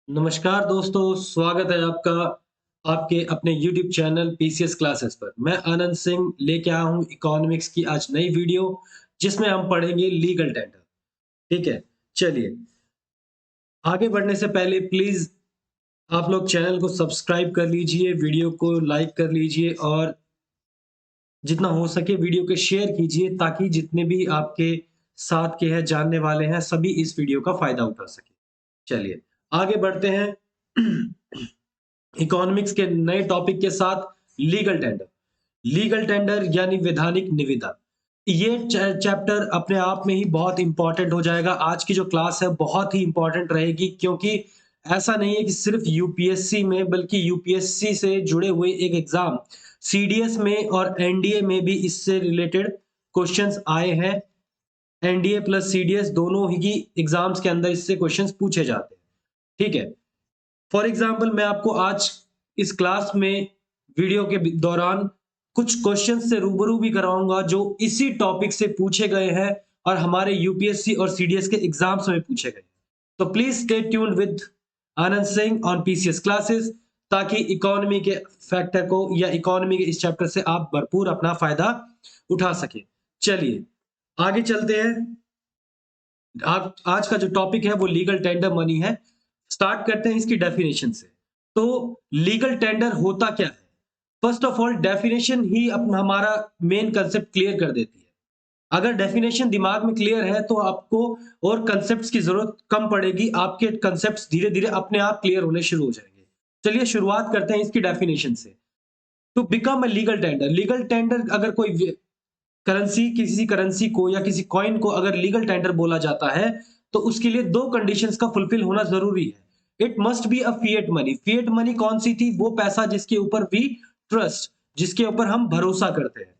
नमस्कार दोस्तों, स्वागत है आपका आपके अपने YouTube चैनल पीसीएस क्लासेस पर। मैं आनंद सिंह लेके आया हूँ इकोनॉमिक्स की आज नई वीडियो जिसमें हम पढ़ेंगे लीगल टेंडर। ठीक है, चलिए आगे बढ़ने से पहले प्लीज आप लोग चैनल को सब्सक्राइब कर लीजिए, वीडियो को लाइक कर लीजिए और जितना हो सके वीडियो को शेयर कीजिए ताकि जितने भी आपके साथ के हैं जानने वाले हैं सभी इस वीडियो का फायदा उठा सके। चलिए आगे बढ़ते हैं इकोनॉमिक्स के नए टॉपिक के साथ लीगल टेंडर। लीगल टेंडर यानी वैधानिक निविदा। ये चैप्टर अपने आप में ही बहुत इंपॉर्टेंट हो जाएगा। आज की जो क्लास है बहुत ही इंपॉर्टेंट रहेगी क्योंकि ऐसा नहीं है कि सिर्फ यूपीएससी में बल्कि यूपीएससी से जुड़े हुए एक एग्जाम सीडीएस में और एनडीए में भी इससे रिलेटेड क्वेश्चंस आए हैं। एनडीए प्लस सीडीएस दोनों ही एग्जाम्स के अंदर इससे क्वेश्चंस पूछे जाते हैं। ठीक है, फॉर एग्जाम्पल मैं आपको आज इस क्लास में वीडियो के दौरान कुछ क्वेश्चन से रूबरू भी करवाऊंगा जो इसी टॉपिक से पूछे गए हैं और हमारे यूपीएससी और सीडीएस के एग्जाम्स में पूछे गए। तो please stay tuned with Anand Singh on PCS classes ताकि इकोनॉमी के फैक्टर को या इकोनॉमी के इस चैप्टर से आप भरपूर अपना फायदा उठा सके। चलिए आगे चलते हैं। आज का जो टॉपिक है वो लीगल टेंडर मनी है। स्टार्ट करते हैं इसकी डेफिनेशन से। तो लीगल टेंडर होता क्या है? फर्स्ट ऑफ ऑल डेफिनेशन ही अपना हमारा मेन कंसेप्ट क्लियर कर देती है। अगर डेफिनेशन दिमाग में क्लियर है तो आपको और कंसेप्ट्स की जरूरत कम पड़ेगी। आपके कंसेप्ट्स धीरे धीरे अपने आप क्लियर होने शुरू हो जाएंगे। चलिए शुरुआत करते हैं इसकी डेफिनेशन से। To become a legal tender अगर कोई करेंसी किसी करेंसी को या किसी कॉइन को अगर लीगल टेंडर बोला जाता है तो उसके लिए दो कंडीशंस का फुलफिल होना जरूरी है। It must be a fiat money. Fiat money कौन सी थी? वो पैसा जिसके ऊपर भी ट्रस्ट, जिसके ऊपर हम भरोसा करते हैं।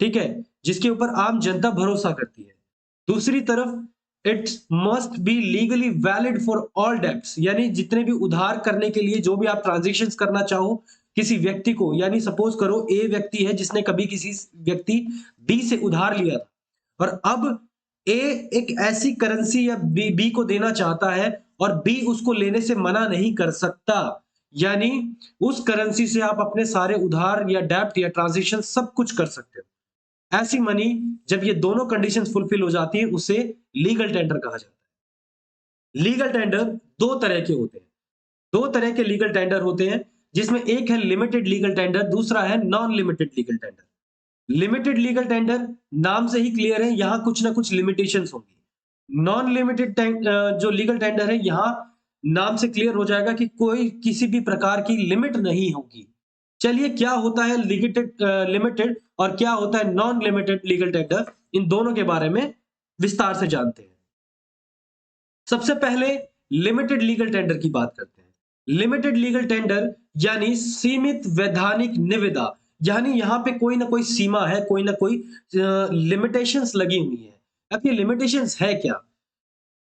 ठीक है, जिसके ऊपर आम जनता भरोसा करती है। दूसरी तरफ it must be legally valid for all debts, यानी जितने भी उधार करने के लिए जो भी आप ट्रांजेक्शन करना चाहो किसी व्यक्ति को, यानी सपोज करो ए व्यक्ति है जिसने कभी किसी व्यक्ति बी से उधार लिया था और अब ए एक ऐसी करेंसी या बी को देना चाहता है और बी उसको लेने से मना नहीं कर सकता। यानी उस करेंसी से आप अपने सारे उधार या डेब्ट या ट्रांजेक्शन सब कुछ कर सकते हो। ऐसी मनी जब ये दोनों कंडीशंस फुलफिल हो जाती है उसे लीगल टेंडर कहा जाता है। लीगल टेंडर दो तरह के होते हैं। दो तरह के लीगल टेंडर होते हैं जिसमें एक है लिमिटेड लीगल टेंडर, दूसरा है non limited legal tender. Limited legal tender नाम से ही क्लियर है, यहां कुछ ना कुछ लिमिटेशंस होंगी। नॉन लिमिटेड जो लीगल टेंडर है यहां नाम से क्लियर हो जाएगा कि कोई किसी भी प्रकार की लिमिट नहीं होगी। चलिए क्या होता है लिमिटेड और क्या होता है नॉन लिमिटेड लीगल टेंडर, इन दोनों के बारे में विस्तार से जानते हैं। सबसे पहले लिमिटेड लीगल टेंडर की बात करते हैं। लिमिटेड लीगल टेंडर यानी सीमित वैधानिक निविदा, यानी यहां पे कोई ना कोई सीमा है, कोई ना कोई लिमिटेशंस लगी हुई है। अब ये लिमिटेशंस है क्या?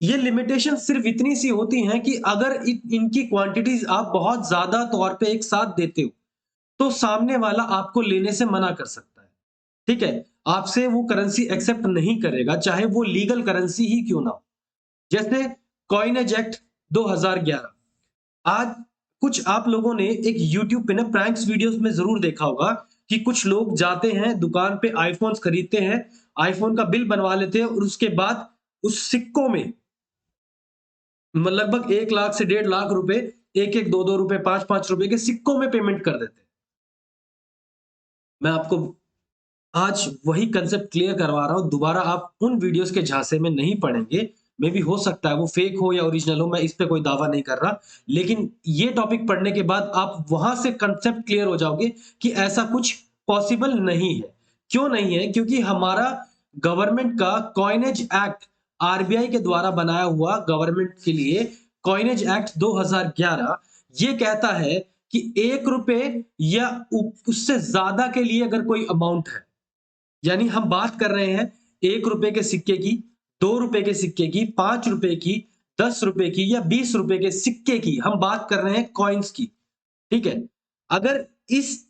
ये लिमिटेशन सिर्फ इतनी सी होती हैं कि अगर इनकी क्वांटिटीज आप बहुत ज्यादा तौर पे एक साथ देते हो तो सामने वाला आपको लेने से मना कर सकता है। ठीक है, आपसे वो करेंसी एक्सेप्ट नहीं करेगा चाहे वो लीगल करेंसी ही क्यों ना हो। जैसे कॉइनेज एक्ट 2011। आज कुछ आप लोगों ने एक YouTube पे ना प्रैंक्स वीडियोस में जरूर देखा होगा कि कुछ लोग जाते हैं दुकान पे आईफोन्स खरीदते हैं, आईफोन का बिल बनवा लेते हैं और उसके बाद उस सिक्कों में लगभग 1 लाख से 1.5 लाख रुपए, एक एक 2-2 रुपए, 5-5 रुपए के सिक्कों में पेमेंट कर देते हैं। मैं आपको आज वही कंसेप्ट क्लियर करवा रहा हूं, दोबारा आप उन वीडियोस के झांसे में नहीं पड़ेंगे। मे बी हो सकता है वो फेक हो या ओरिजिनल हो, मैं इस पे कोई दावा नहीं कर रहा, लेकिन ये टॉपिक पढ़ने के बाद आप वहां से कंसेप्ट क्लियर हो जाओगे कि ऐसा कुछ पॉसिबल नहीं है। क्यों नहीं है? क्योंकि हमारा गवर्नमेंट का कॉइनेज एक्ट, आरबीआई के द्वारा बनाया हुआ गवर्नमेंट के लिए कॉइनेज एक्ट 2011 ये कहता है कि 1 रुपए या उससे ज्यादा के लिए अगर कोई अमाउंट है, यानी हम बात कर रहे हैं 1 रुपए के सिक्के की, 2 रुपए के सिक्के की, 5 रुपए की, 10 रुपए की या 20 रुपए के सिक्के की, हम बात कर रहे हैं कॉइन्स की। ठीक है, अगर इस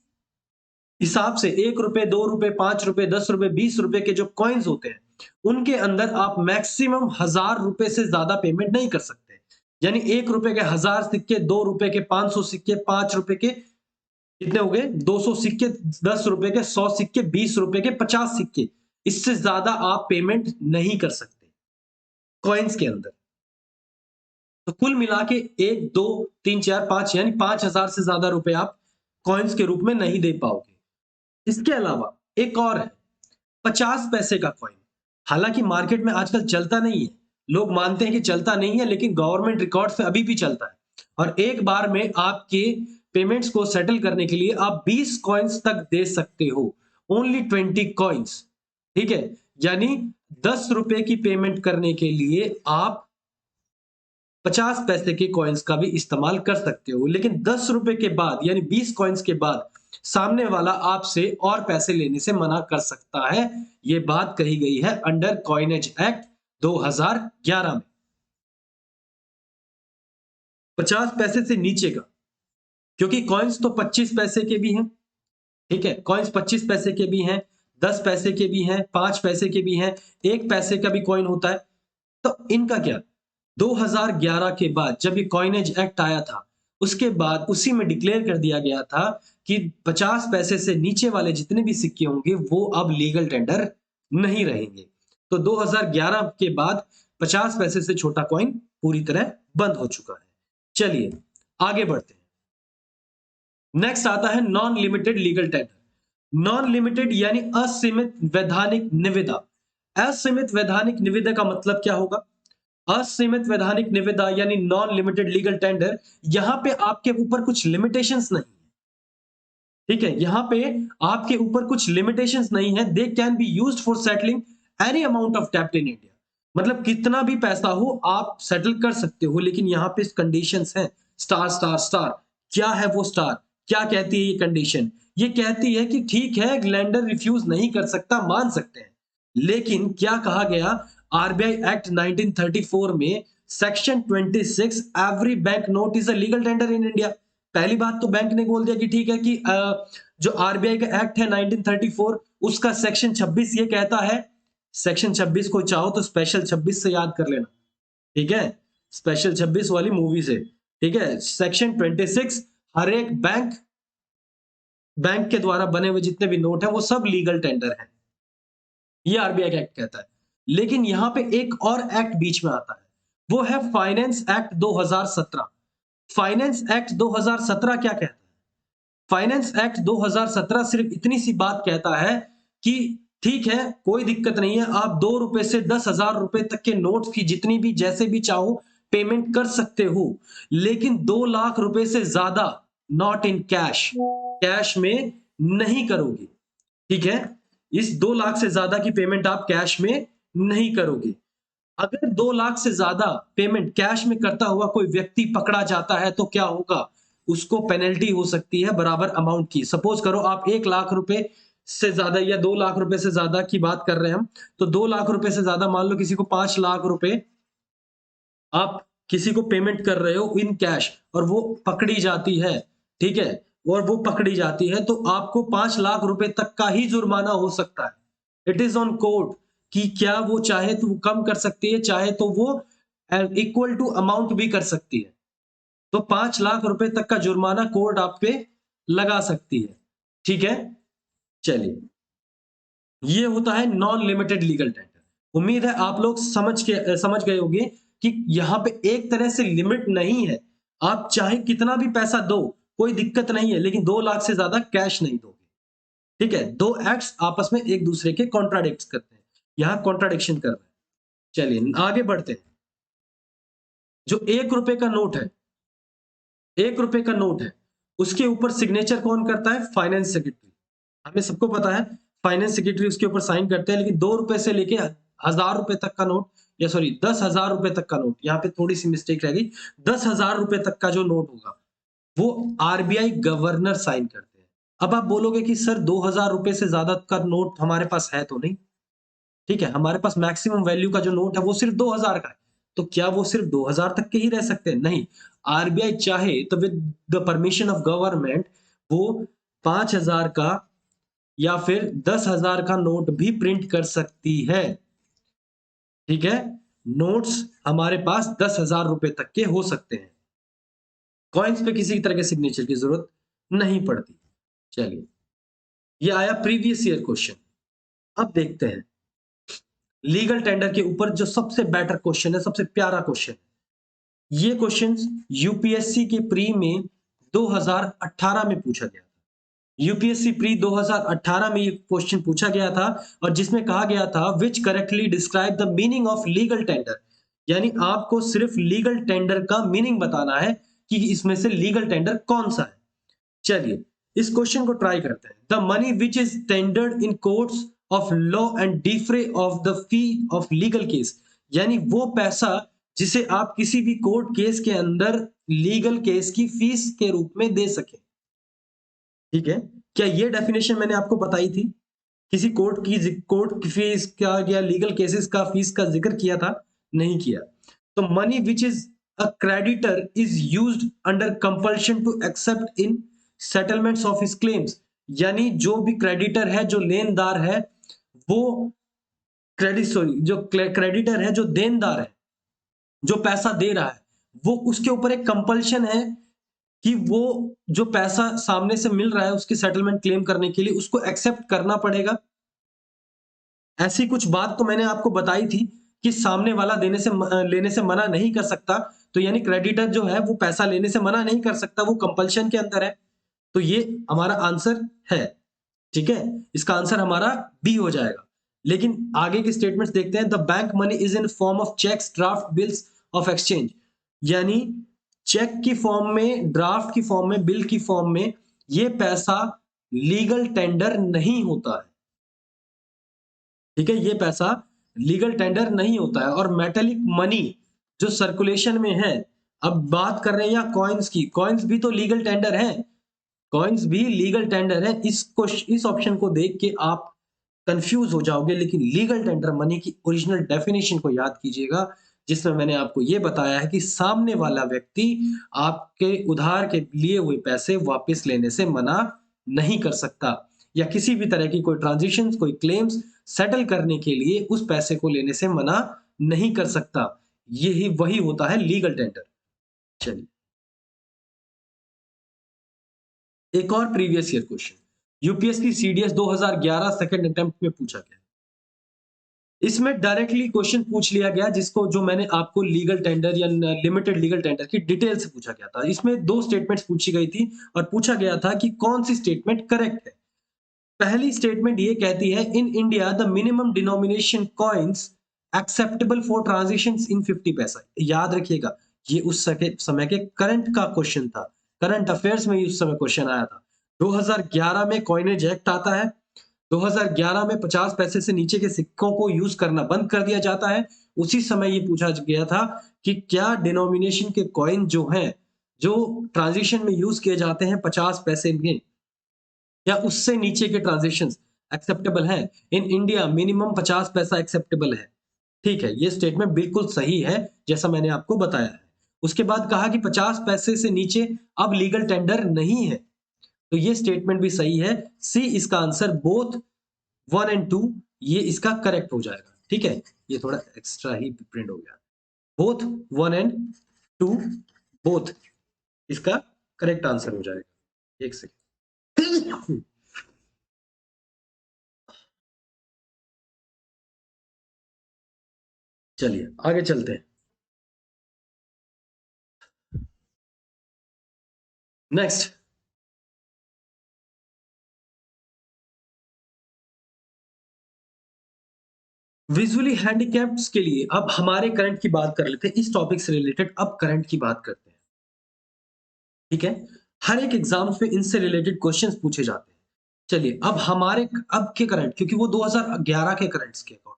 हिसाब से 1 रुपए, 2 रुपए, 5 रुपए, 10 रुपए, 20 रुपए के जो कॉइन्स होते हैं उनके अंदर आप मैक्सिमम 1000 रुपए से ज्यादा पेमेंट नहीं कर सकते। यानी 1 रुपए के 1000 सिक्के, 2 रुपए के 500 सिक्के, 5 रुपए के कितने हो गए 200 सिक्के, 10 रुपए के 100 सिक्के, 20 रुपए के 50 सिक्के। इससे ज्यादा आप पेमेंट नहीं कर सकते कॉइन्स के अंदर। तो कुल मिला के 1, 2, 3, 4, 5 यानी 5000 से ज्यादा रुपए आप कॉइन्स के रूप में नहीं दे पाओगे। इसके अलावा एक और है 50 पैसे का कॉइन। हालांकि मार्केट में आजकल चलता नहीं है, लोग मानते हैं कि चलता नहीं है, लेकिन गवर्नमेंट रिकॉर्ड्स पे अभी भी चलता है। और एक बार में आपके पेमेंट्स को सेटल करने के लिए आप 20 कॉइन्स तक दे सकते हो। ओनली 20 कॉइन्स, ठीक है। यानी 10 रुपए की पेमेंट करने के लिए आप 50 पैसे के कॉइन्स का भी इस्तेमाल कर सकते हो। लेकिन 10 रुपए के बाद यानी 20 कॉइन्स के बाद सामने वाला आपसे और पैसे लेने से मना कर सकता है। यह बात कही गई है अंडर कॉइनेज एक्ट 2011 में। 50 पैसे से नीचे का, क्योंकि कॉइन्स तो 25 पैसे के भी हैं, ठीक है। कॉइन्स 25 पैसे के भी हैं, 10 पैसे के भी हैं, 5 पैसे के भी हैं, 1 पैसे का भी कॉइन होता है। तो इनका क्या, 2011 के बाद जब ये कॉइनेज एक्ट आया था, उसके बाद उसी में डिक्लेयर कर दिया गया था कि 50 पैसे से नीचे वाले जितने भी सिक्के होंगे वो अब लीगल टेंडर नहीं रहेंगे। तो 2011 के बाद 50 पैसे से छोटा कॉइन पूरी तरह बंद हो चुका है। चलिए आगे बढ़ते हैं। नेक्स्ट आता है non limited legal tender. Non limited यानी असीमित वैधानिक निविदा। असीमित वैधानिक निविदा का मतलब क्या होगा? असीमित वैधानिक निविदा यानी नॉन लिमिटेड लीगल टेंडर, यहां पे आपके ऊपर कुछ लिमिटेशंस नहीं है, ठीक है। यहां पे आपके ऊपर कुछ लिमिटेशंस नहीं है। They can be used for settling any amount of डेब्ट इन इंडिया। मतलब कितना भी पैसा हो आप सेटल कर सकते हो, लेकिन यहां पे कंडीशंस हैं। स्टार स्टार स्टार, क्या है वो स्टार? क्या कहती है ये कंडीशन? ये कहती है कि ठीक है लेंडर रिफ्यूज नहीं कर सकता, मान सकते हैं, लेकिन क्या कहा गया आरबीआई एक्ट 1934 में section 26, every bank note is a legal tender in India. पहली बात तो बैंक ने बोल दिया कि ठीक है कि जो आरबीआई का एक्ट है 1934 उसका सेक्शन 26 ये कहता है। सेक्शन 26 को चाहो तो स्पेशल 26 से याद कर लेना, ठीक है, स्पेशल 26 वाली मूवी से, ठीक है। सेक्शन 26 हर एक बैंक के द्वारा बने हुए जितने भी नोट हैं वो सब लीगल टेंडर हैं, ये आरबीआई का एक्ट कहता है। लेकिन यहां पे एक और एक्ट बीच में आता है, वो है फाइनेंस एक्ट 2017। फाइनेंस एक्ट 2017 क्या कहता है? फाइनेंस एक्ट 2017 सिर्फ इतनी सी बात कहता है कि ठीक है कोई दिक्कत नहीं है, आप 2 रुपए से 10,000 रुपए तक के नोट्स की जितनी भी जैसे भी चाहो पेमेंट कर सकते हो, लेकिन 2 लाख रुपए से ज्यादा नॉट इन कैश, कैश में नहीं करोगे, ठीक है। इस 2 लाख से ज्यादा की पेमेंट आप कैश में नहीं करोगे। अगर 2 लाख से ज्यादा पेमेंट कैश में करता हुआ कोई व्यक्ति पकड़ा जाता है तो क्या होगा? उसको पेनल्टी हो सकती है बराबर अमाउंट की। सपोज करो आप 1 लाख रुपए से ज्यादा या 2 लाख रुपए से ज्यादा की बात कर रहे हैं हम, तो 2 लाख रुपए से ज्यादा मान लो किसी को 5 लाख रुपए आप किसी को पेमेंट कर रहे हो इन कैश और वो पकड़ी जाती है, ठीक है, और वो पकड़ी जाती है तो आपको 5 लाख रुपए तक का ही जुर्माना हो सकता है। इट इज ऑन कोर्ट कि क्या वो चाहे तो वो कम कर सकती है, चाहे तो वो इक्वल टू अमाउंट भी कर सकती है। तो 5 लाख रुपए तक का जुर्माना कोर्ट आप पे लगा सकती है, ठीक है। चलिए ये होता है नॉन लिमिटेड लीगल टेंडर। उम्मीद है आप लोग समझ गए होंगे कि यहां पे एक तरह से लिमिट नहीं है, आप चाहे कितना भी पैसा दो कोई दिक्कत नहीं है, लेकिन 2 लाख से ज्यादा कैश नहीं दोगे, ठीक है। दो एक्ट्स आपस में एक दूसरे के कॉन्ट्राडिक्ट करते हैं, यहां कॉन्ट्राडिक्शन कर रहे हैं। चलिए आगे बढ़ते हैं। जो 1 रुपए का नोट है, 1 रुपए का नोट है, उसके ऊपर सिग्नेचर कौन करता है? Finance secretary. हमें सबको पता है फाइनेंस सेक्रेटरी उसके ऊपर साइन करते हैं। लेकिन 2 रुपए से लेके 1000 रुपए तक का नोट, या सॉरी 10,000 रुपए तक का नोट, यहाँ पे थोड़ी सी मिस्टेक रह गई, 10,000 रुपए तक का जो नोट होगा वो आरबीआई गवर्नर साइन करते हैं। अब आप बोलोगे कि सर 2,000 रुपए से ज्यादा का नोट हमारे पास है तो नहीं, ठीक है, हमारे पास मैक्सिमम वैल्यू का जो नोट है वो सिर्फ 2,000 का है, तो क्या वो सिर्फ 2,000 तक के ही रह सकते हैं? नहीं, आरबीआई चाहे तो with the permission of government वो 5,000 का या फिर 10,000 का नोट भी प्रिंट कर सकती है, ठीक है। नोट्स हमारे पास 10,000 रुपए तक के हो सकते हैं। कॉइन्स पे किसी तरह के सिग्नेचर की जरूरत नहीं पड़ती। चलिए, ये आया प्रीवियस ईयर क्वेश्चन। अब देखते हैं लीगल टेंडर के ऊपर जो सबसे बेटर क्वेश्चन है, सबसे प्यारा क्वेश्चन। ये क्वेश्चन यूपीएससी के प्री में 2018 में पूछा गया था। यूपीएससी प्री 2018 में ये क्वेश्चन पूछा गया था और जिसमें कहा गया था which correctly describe the meaning of legal tender. यानी आपको सिर्फ लीगल टेंडर का मीनिंग बताना है कि इसमें से लीगल टेंडर कौन सा है। चलिए, इस क्वेश्चन को ट्राई करते हैं। The money which is tendered in courts of law and differ of the fee of legal case. यानी वो पैसा जिसे आप किसी भी कोर्ट केस के अंदर लीगल केस की फीस के रूप में दे सके। ठीक है, क्या ये डेफिनेशन मैंने आपको बताई थी? किसी कोर्ट की फीस का या लीगल केसेस का फीस का जिक्र किया था? नहीं किया। तो money which is a creditor is used under compulsion to accept in settlements of his claims. यानी जो भी क्रेडिटर है, जो लेनदार है, वो जो क्रेडिटर है, जो देनदार है, जो पैसा दे रहा है, वो उसके ऊपर एक कंपल्शन है कि वो जो पैसा सामने से मिल रहा है उसकी सेटलमेंट क्लेम करने के लिए उसको एक्सेप्ट करना पड़ेगा। ऐसी कुछ बात तो मैंने आपको बताई थी कि सामने वाला लेने से मना नहीं कर सकता। तो यानी क्रेडिटर जो है वो पैसा लेने से मना नहीं कर सकता, वो कंपल्शन के अंदर है। तो ये हमारा आंसर है। ठीक है, इसका आंसर हमारा बी हो जाएगा। लेकिन आगे के स्टेटमेंट्स देखते हैं। The bank money is in form of cheques, draft, bills of exchange. यानी चेक की फॉर्म में, ड्राफ्ट की फॉर्म में, बिल की फॉर्म में ये पैसा लीगल टेंडर नहीं होता है। ठीक है, ये पैसा लीगल टेंडर नहीं होता है। और मेटेलिक मनी जो सर्कुलेशन में है, अब बात कर रहे हैं या कॉइन्स की, कॉइन्स भी तो लीगल टेंडर है। कॉइन्स भी लीगल टेंडर है। इस ऑप्शन को देख के आप कंफ्यूज हो जाओगे, लेकिन लीगल टेंडर मनी की ओरिजिनल डेफिनेशन को याद कीजिएगा, जिसमें मैंने आपको यह बताया है कि सामने वाला व्यक्ति आपके उधार के लिए हुए पैसे वापस लेने से मना नहीं कर सकता, या किसी भी तरह की कोई ट्रांजिशन, कोई क्लेम्स सेटल करने के लिए उस पैसे को लेने से मना नहीं कर सकता। यही वही होता है लीगल टेंडर। चलिए, एक और previous year question UPSC CDS 2011 second attempt में पूछा गया। इसमें डायरेक्टली क्वेश्चन पूछ लिया गया, जिसको जो मैंने आपको लीगल टेंडर या लिमिटेड लीगल टेंडर की डिटेल से पूछा गया था। इसमें दो स्टेटमेंट्स पूछी गई थी और पूछा गया था कि कौन सी स्टेटमेंट करेक्ट है। पहली स्टेटमेंट ये कहती है, in India the minimum denomination coins acceptable for transitions in 50 paisa. याद रखिएगा, ये उस समय के करंट का क्वेश्चन था। करंट अफेयर्स में उस समय क्वेश्चन आया था। 2011 में कॉइनेज एक्ट आता है। 2011 में 50 पैसे से नीचे के सिक्कों को यूज करना बंद कर दिया जाता है। उसी समय ये पूछा गया था कि क्या डिनोमिनेशन के कॉइन जो हैं, जो ट्रांजिशन में यूज किए जाते हैं 50 पैसे में या उससे नीचे के ट्रांजेक्शंस एक्सेप्टेबल हैं। इन इंडिया मिनिमम 50 पैसा एक्सेप्टेबल है। ठीक है, ये स्टेटमेंट बिल्कुल सही है, जैसा मैंने आपको बताया है। उसके बाद कहा कि 50 पैसे से नीचे अब लीगल टेंडर नहीं है। तो ये स्टेटमेंट भी सही है। सी इसका आंसर, बोथ 1 एंड 2 ये इसका करेक्ट हो जाएगा। ठीक है, ये थोड़ा एक्स्ट्रा ही प्रिंट हो गया। बोथ 1 एंड 2 बोथ इसका करेक्ट आंसर हो जाएगा। एक सेकेंड। चलिए आगे चलते हैं। नेक्स्ट, विजुअली हैंडीकैप्ड्स के लिए अब हमारे करंट की बात कर लेते हैं। इस टॉपिक से रिलेटेड अब करंट की बात करते हैं। ठीक है, हर एक एग्जाम्स में इनसे रिलेटेड क्वेश्चंस पूछे जाते हैं। चलिए, अब हमारे अब के करंट, क्योंकि वो 2011 के करंट्स के अकॉर्डिंग,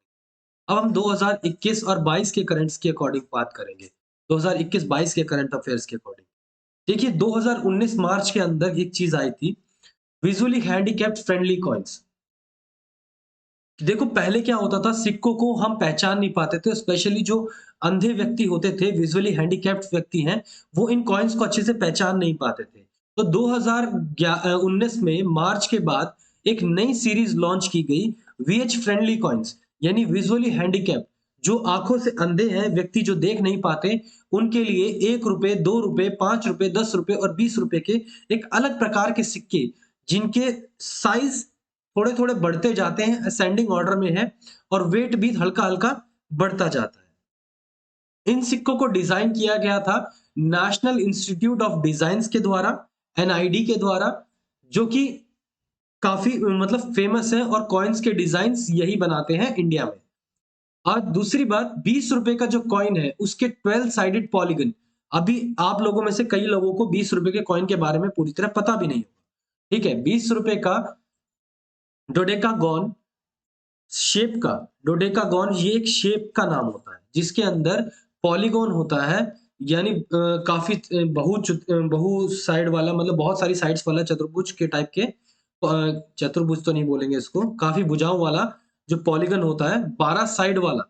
अब हम 2021 और 22 के करंट्स के अकॉर्डिंग बात करेंगे। 2021-22 के करंट अफेयर्स के अकॉर्डिंग। देखिए, 2019 मार्च के अंदर एक चीज आई थी, विजुअली हैंडीकैप्ड फ्रेंडली कॉइन्स। देखो, पहले क्या होता था, सिक्कों को हम पहचान नहीं पाते थे, स्पेशली जो अंधे व्यक्ति होते थे, विजुअली हैंडीकैप्ड व्यक्ति हैं, वो इन कॉइन्स को अच्छे से पहचान नहीं पाते थे। तो 2019 में मार्च के बाद एक नई सीरीज लॉन्च की गई, वीएच फ्रेंडली कॉइन्स, यानी विजुअली हैंडीकैप्ड। जो आंखों से अंधे हैं, व्यक्ति जो देख नहीं पाते, उनके लिए ₹1, ₹2, ₹5, ₹10 और ₹20 के एक अलग प्रकार के सिक्के, जिनके साइज़ थोड़े-थोड़े बढ़ते जाते हैं, असेंडिंग ऑर्डर में है और वेट भी हल्का-हल्का बढ़ता जाता है। इन सिक्कों को डिज़ाइन किया गया था नेशनल इंस्टीट्यूट ऑफ डिज़ाइन्स के द्वारा, एनआईडी के द्वारा, जो कि काफ़ी मतलब फ़ेमस है और कॉइन्स के डिज़ाइन्स यही बनाते हैं इंडिया में। और दूसरी बात, ₹20 का जो कॉइन है, उसके 12 साइडेड पॉलीगन, अभी आप लोगों में से कई लोगों को ₹20 के कॉइन के बारे में पूरी तरह पता भी नहीं होगा। ठीक है? ₹20 का डोडेकागॉन शेप का डोडेकागॉन, ये एक शेप का नाम होता है, जिसके अंदर पॉलीगॉन होता है, यानी काफ़ी बहु साइड वाला, मतलब बहुत सारी साइड्स वाला चतुर्भुज के टाइप के, चतुर्भुज तो नहीं बोलेंगे इसको, काफ़ी भुजाओं वाला जो पॉलीगन होता है, 12 साइड वाला,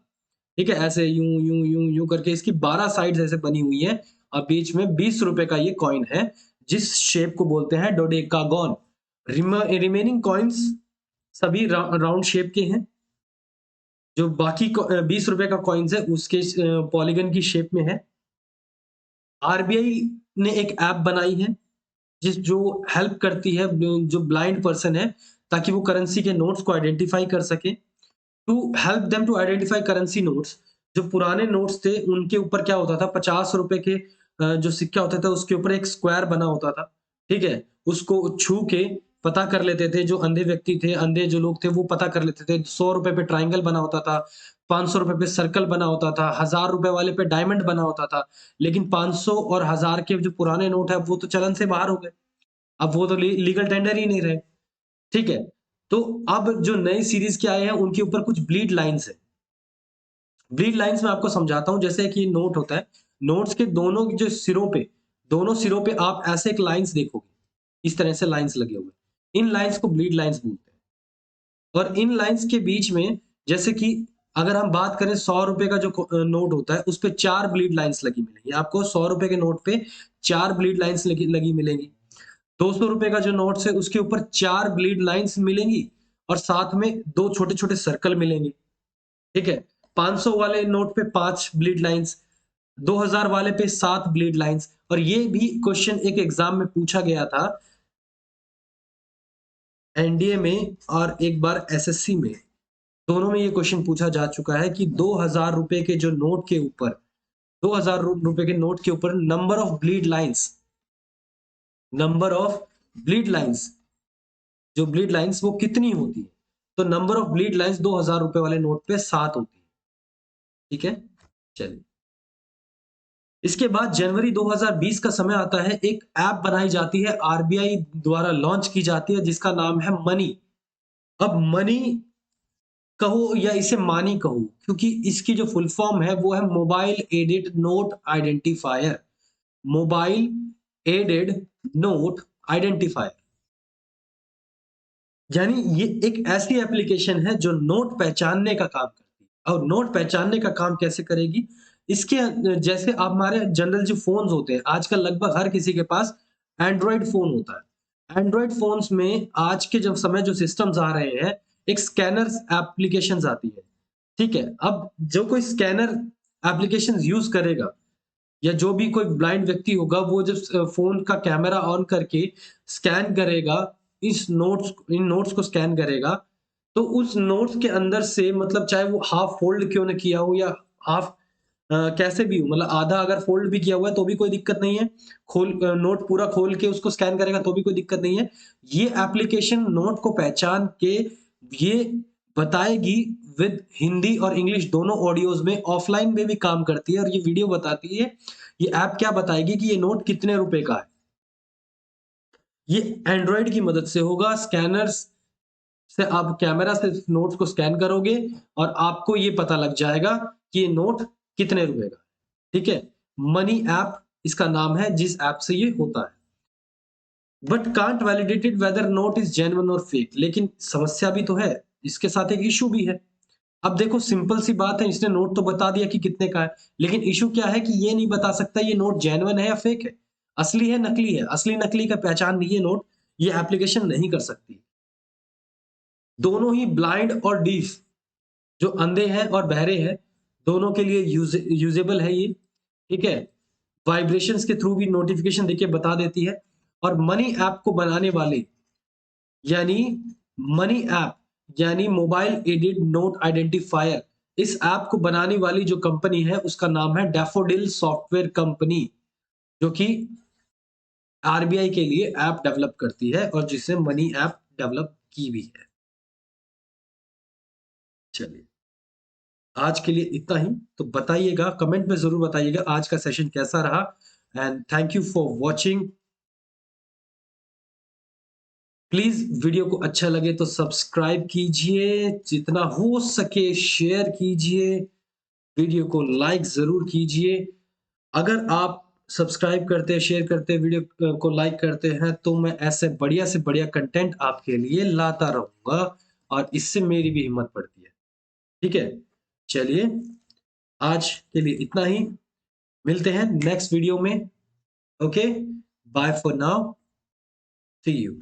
ठीक है? ऐसे यूँ, यूँ, यूँ, यूँ करके इसकी 12 साइड्स ऐसे बनी हुई हैं और बीच में ₹20 का ये कॉइन है, जिस शेप को बोलते हैं डोडेकागॉन। रिमेनिंग कॉइन्स सभी राउंड शेप के हैं। जो बाकी ₹20 का कॉइन्स है, उसके पॉलीगन की शेप में है। आरबीआई ने एक ऐप बनाई है, जो हेल्प करती है जो ब्लाइंड पर्सन है, ताकि वो करेंसी के नोट्स को आइडेंटिफ़ाई कर सके। To help them to identify currency notes, जो पुराने नोट्स थे, उनके ऊपर क्या होता था, ₹50 के जो सिक्का होता था, उसके ऊपर एक स्क्वायर बना होता था, ठीक है? उसको छू के पता कर लेते थे, जो अंधे व्यक्ति थे, अंधे जो लोग थे, वो पता कर लेते थे। ₹100 पे ट्रायंगल बना होता था, ₹500 पे सर्कल बना होता था, ₹1000 वाले पे डायमंड बना होता था। लेकिन 500 और 1000 के जो पुराने नोट हैं, वो तो चलन से बाहर हो गए। अब वो तो लीगल टेंडर ही नहीं रहे, ठीक है? तो अब जो नई सीरीज़ के आए हैं, उनके ऊपर कुछ ब्लीड लाइन्स हैं। ब्लीड लाइन्स मैं आपको समझाता हूँ, जैसे कि नोट होता है, नोट्स के दोनों सिरों पे आप ऐसे एक लाइन्स देखोगे, इस तरह से लाइन्स लगे हुए। इन लाइन्स को ब्लीड लाइन्स बोलते हैं। और इन लाइन्स के बीच में, जैसे कि अगर हम बात करें ₹100 का जो नोट होता है, उसपे 4 ब्लीड लाइन्स लगी मिलेंगी। आपको ₹100 के नोट पे 4 ब्लीड लाइन्स लगी लगी मिलेंगी। ₹200 का जो नोट्स है, उसके ऊपर 4 ब्लीड लाइन्स मिलेंगी और साथ में 2 छोटे-छोटे सर्कल मिलेंगे, ठीक है? 500 वाले नोट पे 5 ब्लीड लाइन्स, 2000 वाले पे 7 ब्लीड लाइन्स। और ये भी क्वेश्चन एक एग्ज़ाम में पूछा गया था, एनडीए में और एक बार एसएससी में। दोनों में ये क्वेश्चन पूछा जा चुका है कि ₹2000 के जो नोट के ऊपर, ₹2000 के नोट के ऊपर नंबर ऑफ ब्लीड लाइन्स, जो ब्लीड लाइन्स वो कितनी होती है? तो नंबर ऑफ ब्लीड लाइन्स ₹2000 वाले नोट पे 7 होती है, ठीक है? चलिए। इसके बाद जनवरी 2020 का समय आता है, एक ऐप बनाई जाती है, आरबीआई द्वारा लॉन्च की जाती है, जिसका नाम है मनी। अब मनी कहो या इसे मानी कहो, क्योंकि इसकी जो फुल फॉर्म है, वो है mobile aided note identifier. Mobile aided note identifier, यानी ये एक ऐसी एप्लीकेशन है जो नोट पहचानने का काम करती है। और नोट पहचानने का काम कैसे करेगी? इसके जैसे आप हमारे जनरल जो फ़ोन्स होते हैं, आजकल लगभग हर किसी के पास एंड्रॉइड फ़ोन होता है। एंड्रॉइड फ़ोन्स में आज के जो समय जो सिस्टम्स आ रहे हैं, एक स्कैनर्स एप्लीकेशंस आती है, ठीक है? अब जो कोई स्कैनर एप्लीकेशंस यूज़ करेगा, या जो भी कोई ब्लाइंड व्यक्ति होगा, वो जब फ़ोन का कैमरा ऑन करके स्कैन करेगा, इन नोट्स को स्कैन करेगा, तो उस नोट्स के अंदर से, मतलब चाहे वो हाफ फ़ोल्ड क्यों ना किया हो, या हाफ कैसे भी हो, मतलब आधा अगर फ़ोल्ड भी किया हुआ है तो भी कोई दिक्कत नहीं है। नोट पूरा खोल के उसको स्कैन करेगा तो भी कोई दिक्कत नहीं है। ये एप्लीकेशन नोट को पहचान के ये बताएगी, विद हिंदी और इंग्लिश दोनों ऑडियोज़ में, ऑफ़लाइन में भी काम करती है, और ये वीडियो बताती है, ये ऐप क्या बताएगी कि ये नोट कितने रुपए का है। ये एंड्रॉइड की मदद से होगा, स्कैनर्स से आप कैमरा से नोट्स को स्कैन करोगे और आपको ये पता लग जाएगा कि ये नोट कितने रुपए का है, ठीक है? मनी ऐप इसका नाम है, जिस ऐप से ये होता है। But can't validated whether note is genuine और फेक, लेकिन समस्या भी तो है, इसके साथ एक इश्यू भी है। अब देखो, सिंपल सी बात है, इसने नोट तो बता दिया कि कितने का है, लेकिन इश्यू क्या है कि ये नहीं बता सकता ये नोट जेन्युइन है या फेक है, असली है, नकली है। असली-नकली का पहचान ये नोट, ये एप्लीकेशन नहीं कर सकती। दोनों ही ब्लाइंड और डीफ, जो अंधे हैं और बहरे हैं, दोनों के लिए यूजेबल है ये, ठीक है। वाइब्रेशंस के थ्रू भी नोटिफिकेशन देखिए बता देती है। और मनी ऐप को बनाने वाले यानी मनी ऐप यानी मोबाइल एडेड नोट आइडेंटिफायर, इस ऐप को बनाने वाली जो कंपनी है उसका नाम है डैफोडिल सॉफ्टवेयर कंपनी, जो कि आरबीआई के लिए ऐप डेवलप करती है और जिसने मनी ऐप डेवलप की भी है। चलिए, आज के लिए इतना ही। तो बताइएगा, कमेंट में ज़रूर बताइएगा आज का सेशन कैसा रहा। And thank you for watching. Please video को अच्छा लगे तो सब्सक्राइब कीजिए, जितना हो सके शेयर कीजिए, वीडियो को लाइक ज़रूर कीजिए। अगर आप सब्सक्राइब करते हैं, शेयर करते हैं, वीडियो को लाइक करते हैं, तो मैं ऐसे बढ़िया से बढ़िया कंटेंट आपके लिए लाता रहूँगा और इससे मेरी भी हिम्मत बढ़ती है। ठीक है? चलिए, आज के लिए इतना ही। मिलते हैं नेक्स्ट वीडियो में। Okay? Bye for now. See you.